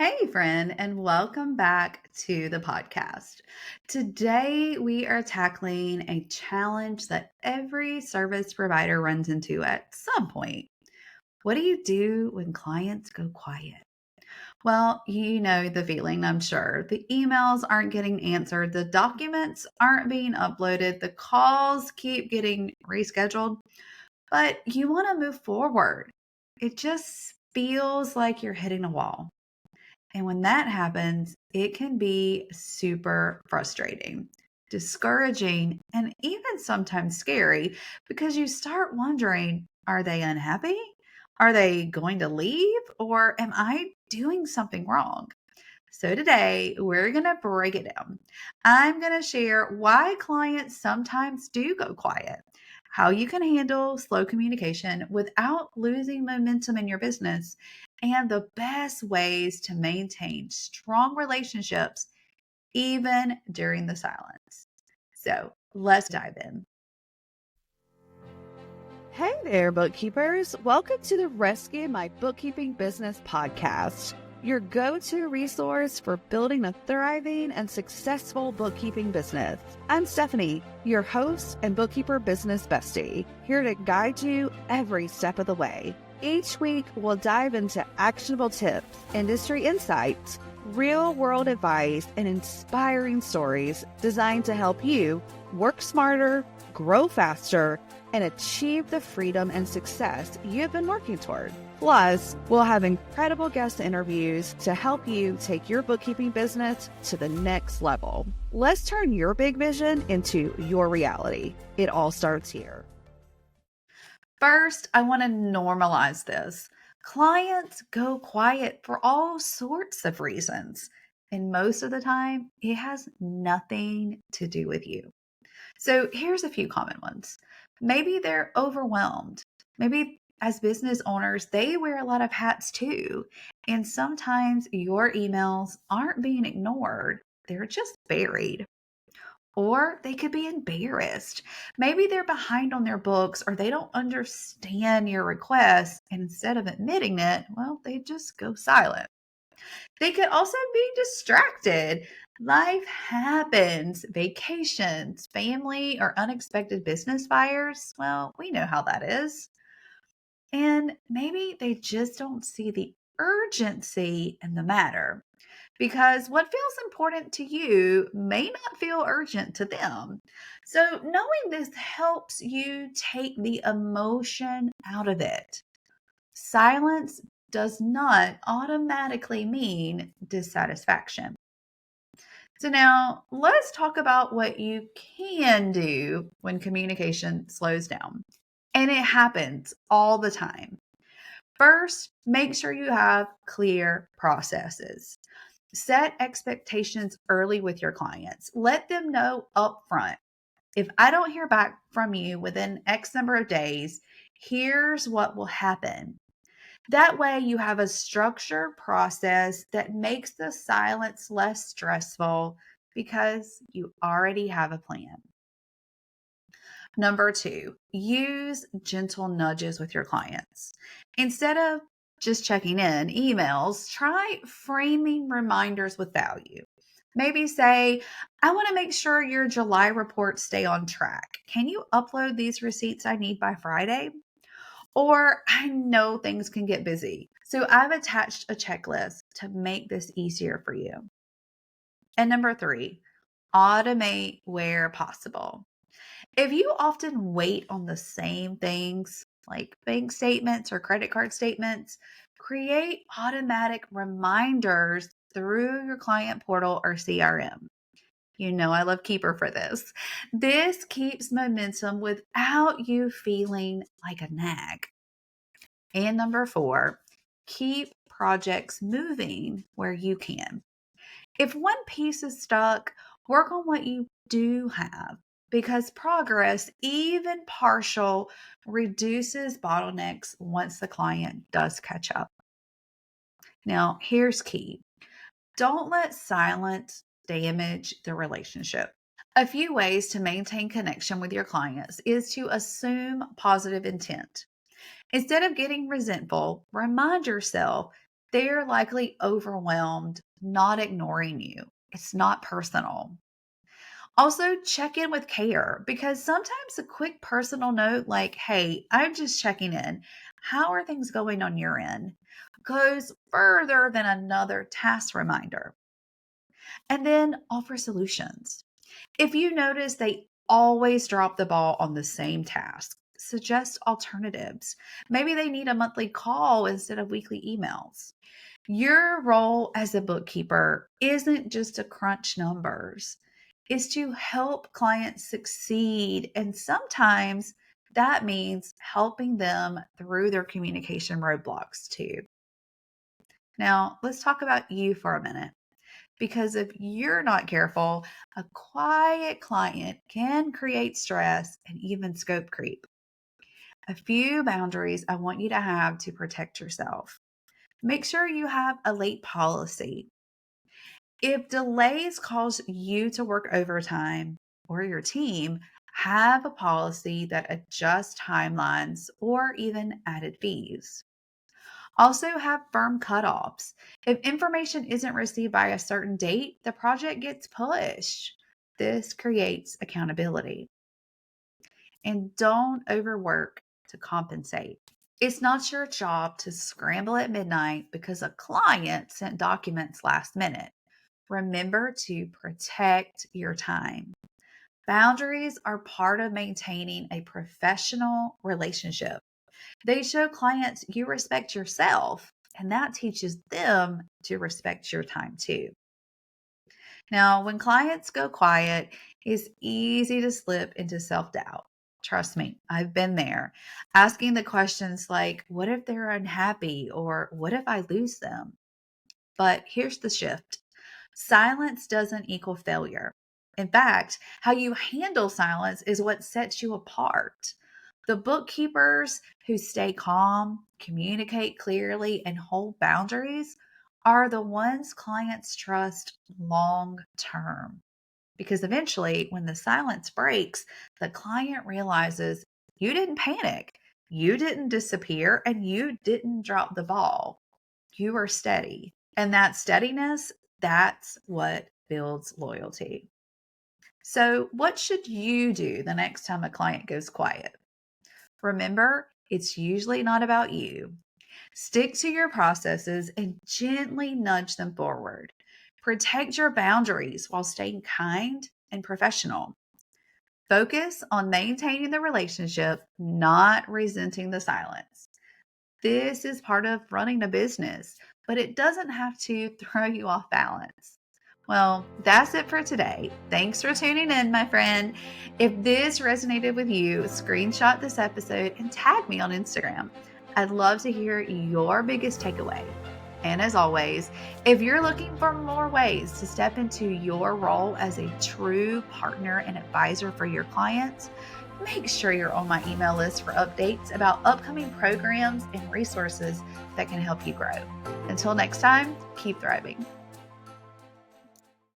Hey, friend, and welcome back to the podcast. Today, we are tackling a challenge that every service provider runs into at some point. What do you do when clients go quiet? Well, you know the feeling, I'm sure. The emails aren't getting answered, the documents aren't being uploaded, the calls keep getting rescheduled, but you want to move forward. It just feels like you're hitting a wall. And when that happens, it can be super frustrating, discouraging, and even sometimes scary because you start wondering, are they unhappy? Are they going to leave? Or am I doing something wrong? So today we're going to break it down. I'm going to share why clients sometimes do go quiet, how you can handle slow communication without losing momentum in your business, and the best ways to maintain strong relationships even during the silence. So let's dive in. Hey there, bookkeepers. Welcome to the Rescue My Bookkeeping Business podcast, your go-to resource for building a thriving and successful bookkeeping business. I'm Stephanie, your host and bookkeeper business bestie, here to guide you every step of the way. Each week, we'll dive into actionable tips, industry insights, real-world advice, and inspiring stories designed to help you work smarter, grow faster, and achieve the freedom and success you've been working toward. Plus, we'll have incredible guest interviews to help you take your bookkeeping business to the next level. Let's turn your big vision into your reality. It all starts here. First, I want to normalize this. Clients go quiet for all sorts of reasons, and most of the time, it has nothing to do with you. So here's a few common ones. Maybe they're overwhelmed. Maybe as business owners, they wear a lot of hats too. And sometimes your emails aren't being ignored, they're just buried. Or they could be embarrassed. Maybe they're behind on their books or they don't understand your request. And instead of admitting it, well, they just go silent. They could also be distracted. Life happens, vacations, family, or unexpected business fires. Well, we know how that is. And maybe they just don't see the urgency in the matter because what feels important to you may not feel urgent to them. So, knowing this helps you take the emotion out of it. Silence does not automatically mean dissatisfaction. So, now let's talk about what you can do when communication slows down. And it happens all the time. First, make sure you have clear processes. Set expectations early with your clients. Let them know upfront. If I don't hear back from you within X number of days, here's what will happen. That way, you have a structured process that makes the silence less stressful because you already have a plan. Number two, use gentle nudges with your clients. Instead of just checking in emails, try framing reminders with value. Maybe say, I want to make sure your July reports stay on track. Can you upload these receipts I need by Friday? Or I know things can get busy, so I've attached a checklist to make this easier for you. And number three, automate where possible. If you often wait on the same things like bank statements or credit card statements, create automatic reminders through your client portal or CRM. You know, I love Keeper for this. This keeps momentum without you feeling like a nag. And number four, keep projects moving where you can. If one piece is stuck, work on what you do have because progress, even partial, reduces bottlenecks once the client does catch up. Now, here's key. Don't let silence damage the relationship. A few ways to maintain connection with your clients is to assume positive intent. Instead of getting resentful, remind yourself They're likely overwhelmed, not ignoring you. It's not personal. Also, check in with care because sometimes a quick personal note like, hey, I'm just checking in. How are things going on your end? Goes further than another task reminder. And then offer solutions. If you notice they always drop the ball on the same task, suggest alternatives. Maybe they need a monthly call instead of weekly emails. Your role as a bookkeeper isn't just to crunch numbers, it's to help clients succeed. And sometimes that means helping them through their communication roadblocks too. Now, let's talk about you for a minute. Because if you're not careful, a quiet client can create stress and even scope creep. A few boundaries I want you to have to protect yourself. Make sure you have a late policy. If delays cause you to work overtime or your team, have a policy that adjusts timelines or even added fees. Also, have firm cutoffs. If information isn't received by a certain date, the project gets pushed. This creates accountability. And don't overwork to compensate. It's not your job to scramble at midnight because a client sent documents last minute. Remember to protect your time. Boundaries are part of maintaining a professional relationship. They show clients you respect yourself, and that teaches them to respect your time too. Now, when clients go quiet, it's easy to slip into self doubt. Trust me, I've been there. Asking the questions like, what if they're unhappy? Or what if I lose them? But here's the shift: silence doesn't equal failure. In fact, how you handle silence is what sets you apart. The bookkeepers who stay calm, communicate clearly, and hold boundaries are the ones clients trust long term. Because eventually, when the silence breaks, the client realizes you didn't panic, you didn't disappear, and you didn't drop the ball. You were steady. And that steadiness, that's what builds loyalty. So, what should you do the next time a client goes quiet? Remember, it's usually not about you. Stick to your processes and gently nudge them forward. Protect your boundaries while staying kind and professional. Focus on maintaining the relationship, not resenting the silence. This is part of running a business, but it doesn't have to throw you off balance. Well, that's it for today. Thanks for tuning in, my friend. If this resonated with you, screenshot this episode and tag me on Instagram. I'd love to hear your biggest takeaway. And as always, if you're looking for more ways to step into your role as a true partner and advisor for your clients, make sure you're on my email list for updates about upcoming programs and resources that can help you grow. Until next time, keep thriving.